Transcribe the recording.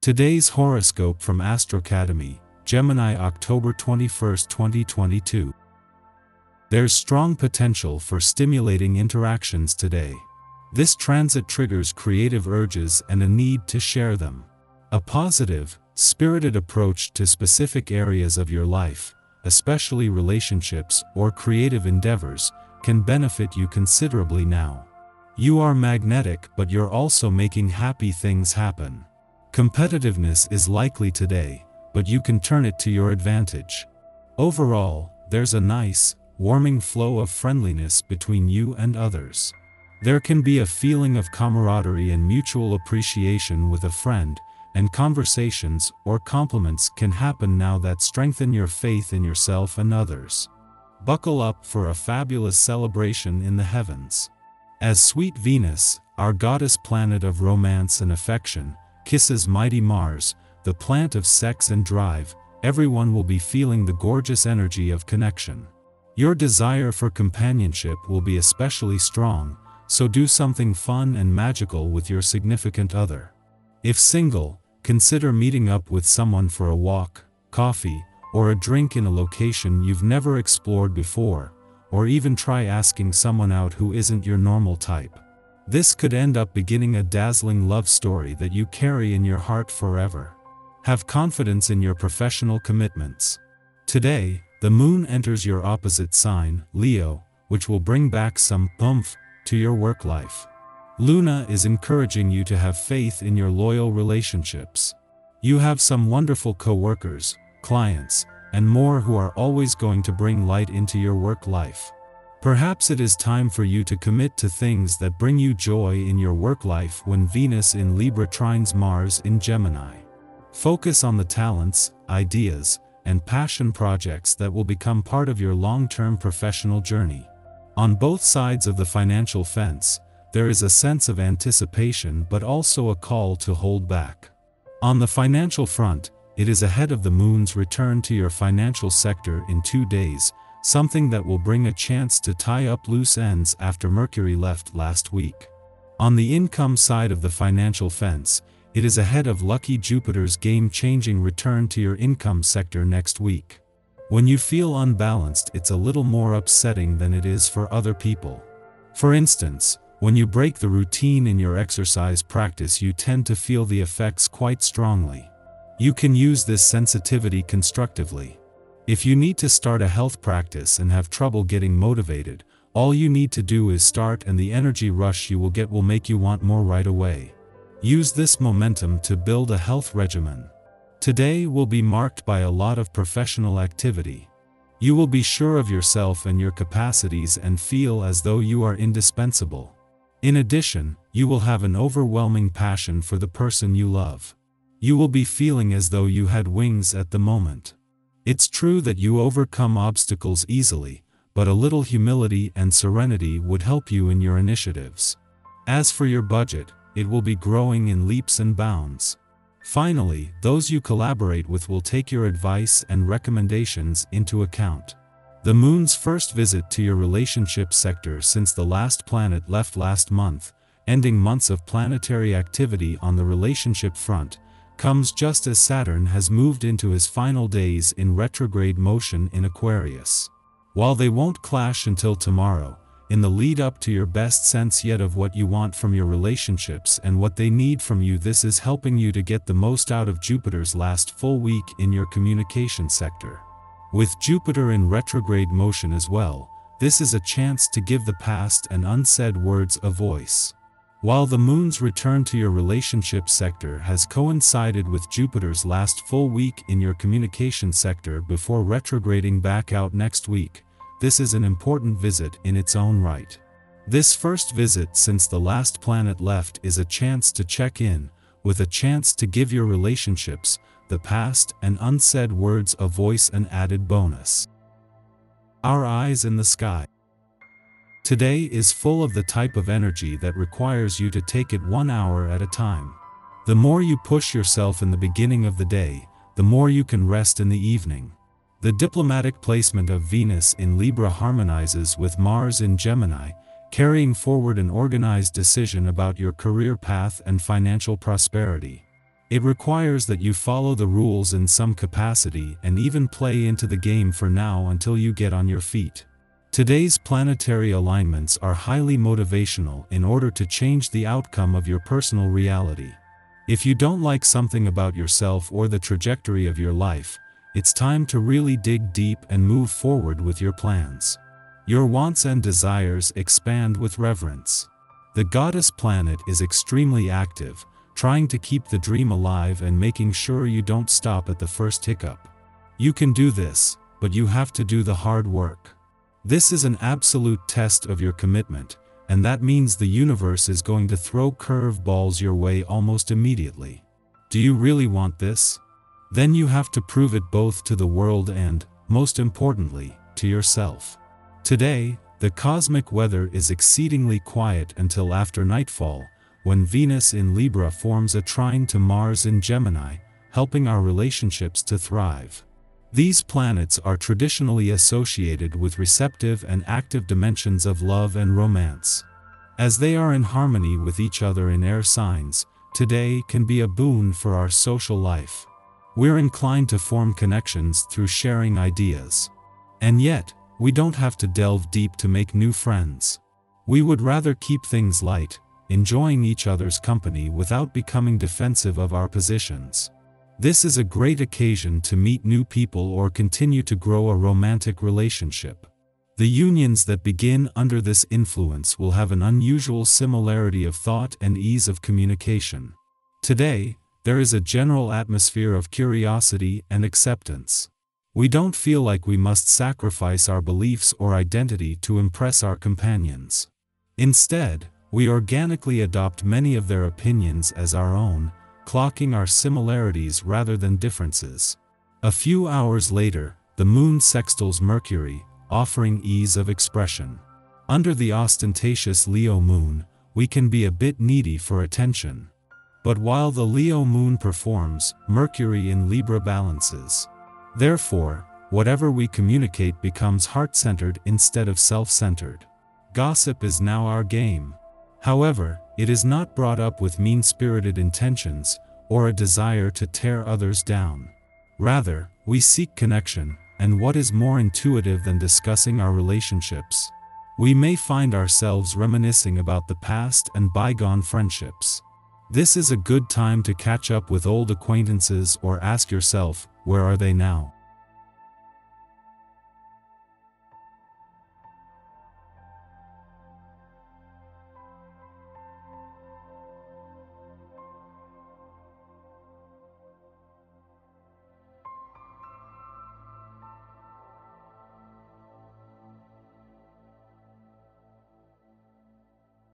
Today's horoscope from Astrocademy, Gemini, October 21, 2022. There's strong potential for stimulating interactions today. This transit triggers creative urges and a need to share them. A positive, spirited approach to specific areas of your life, especially relationships or creative endeavors, can benefit you considerably now. You are magnetic, but you're also making happy things happen. Competitiveness is likely today, but you can turn it to your advantage. Overall, there's a nice, warming flow of friendliness between you and others. There can be a feeling of camaraderie and mutual appreciation with a friend, and conversations or compliments can happen now that strengthen your faith in yourself and others. Buckle up for a fabulous celebration in the heavens. As sweet Venus, our goddess planet of romance and affection, kisses mighty Mars, the plant of sex and drive, everyone will be feeling the gorgeous energy of connection. Your desire for companionship will be especially strong, so do something fun and magical with your significant other. If single, consider meeting up with someone for a walk, coffee, or a drink in a location you've never explored before, or even try asking someone out who isn't your normal type. This could end up beginning a dazzling love story that you carry in your heart forever. Have confidence in your professional commitments. Today, the moon enters your opposite sign, Leo, which will bring back some oomph to your work life. Luna is encouraging you to have faith in your loyal relationships. You have some wonderful co-workers, clients, and more who are always going to bring light into your work life. Perhaps it is time for you to commit to things that bring you joy in your work life when Venus in Libra trines Mars in Gemini. Focus on the talents, ideas, and passion projects that will become part of your long-term professional journey. On both sides of the financial fence, there is a sense of anticipation but also a call to hold back. On the financial front, it is ahead of the moon's return to your financial sector in 2 days, something that will bring a chance to tie up loose ends after Mercury left last week. On the income side of the financial fence, it is ahead of lucky Jupiter's game-changing return to your income sector next week. When you feel unbalanced, it's a little more upsetting than it is for other people. For instance, when you break the routine in your exercise practice, you tend to feel the effects quite strongly. You can use this sensitivity constructively. If you need to start a health practice and have trouble getting motivated, all you need to do is start, and the energy rush you will get will make you want more right away. Use this momentum to build a health regimen. Today will be marked by a lot of professional activity. You will be sure of yourself and your capacities and feel as though you are indispensable. In addition, you will have an overwhelming passion for the person you love. You will be feeling as though you had wings at the moment. It's true that you overcome obstacles easily, but a little humility and serenity would help you in your initiatives. As for your budget, it will be growing in leaps and bounds. Finally, those you collaborate with will take your advice and recommendations into account. The moon's first visit to your relationship sector since the last planet left last month, ending months of planetary activity on the relationship front, comes just as Saturn has moved into his final days in retrograde motion in Aquarius. While they won't clash until tomorrow, in the lead up to your best sense yet of what you want from your relationships and what they need from you, this is helping you to get the most out of Jupiter's last full week in your communication sector. With Jupiter in retrograde motion as well, this is a chance to give the past and unsaid words a voice. While the moon's return to your relationship sector has coincided with Jupiter's last full week in your communication sector before retrograding back out next week, this is an important visit in its own right. This first visit since the last planet left is a chance to check in, with a chance to give your relationships, the past and unsaid words a voice, an added bonus. Our eyes in the sky. Today is full of the type of energy that requires you to take it 1 hour at a time. The more you push yourself in the beginning of the day, the more you can rest in the evening. The diplomatic placement of Venus in Libra harmonizes with Mars in Gemini, carrying forward an organized decision about your career path and financial prosperity. It requires that you follow the rules in some capacity and even play into the game for now until you get on your feet. Today's planetary alignments are highly motivational in order to change the outcome of your personal reality. If you don't like something about yourself or the trajectory of your life, it's time to really dig deep and move forward with your plans. Your wants and desires expand with reverence. The goddess planet is extremely active, trying to keep the dream alive and making sure you don't stop at the first hiccup. You can do this, but you have to do the hard work. This is an absolute test of your commitment, and that means the universe is going to throw curve-balls your way almost immediately. Do you really want this? Then you have to prove it both to the world and, most importantly, to yourself. Today, the cosmic weather is exceedingly quiet until after nightfall, when Venus in Libra forms a trine to Mars in Gemini, helping our relationships to thrive. These planets are traditionally associated with receptive and active dimensions of love and romance. As they are in harmony with each other in air signs, today can be a boon for our social life. We're inclined to form connections through sharing ideas. And yet, we don't have to delve deep to make new friends. We would rather keep things light, enjoying each other's company without becoming defensive of our positions. This is a great occasion to meet new people or continue to grow a romantic relationship. The unions that begin under this influence will have an unusual similarity of thought and ease of communication. Today, there is a general atmosphere of curiosity and acceptance. We don't feel like we must sacrifice our beliefs or identity to impress our companions. Instead, we organically adopt many of their opinions as our own, clocking our similarities rather than differences. A few hours later, the moon sextiles Mercury, offering ease of expression. Under the ostentatious Leo moon, we can be a bit needy for attention. But while the Leo moon performs, Mercury in Libra balances. Therefore, whatever we communicate becomes heart-centered instead of self-centered. Gossip is now our game. However, it is not brought up with mean-spirited intentions, or a desire to tear others down. Rather, we seek connection, and what is more intuitive than discussing our relationships? We may find ourselves reminiscing about the past and bygone friendships. This is a good time to catch up with old acquaintances or ask yourself, where are they now?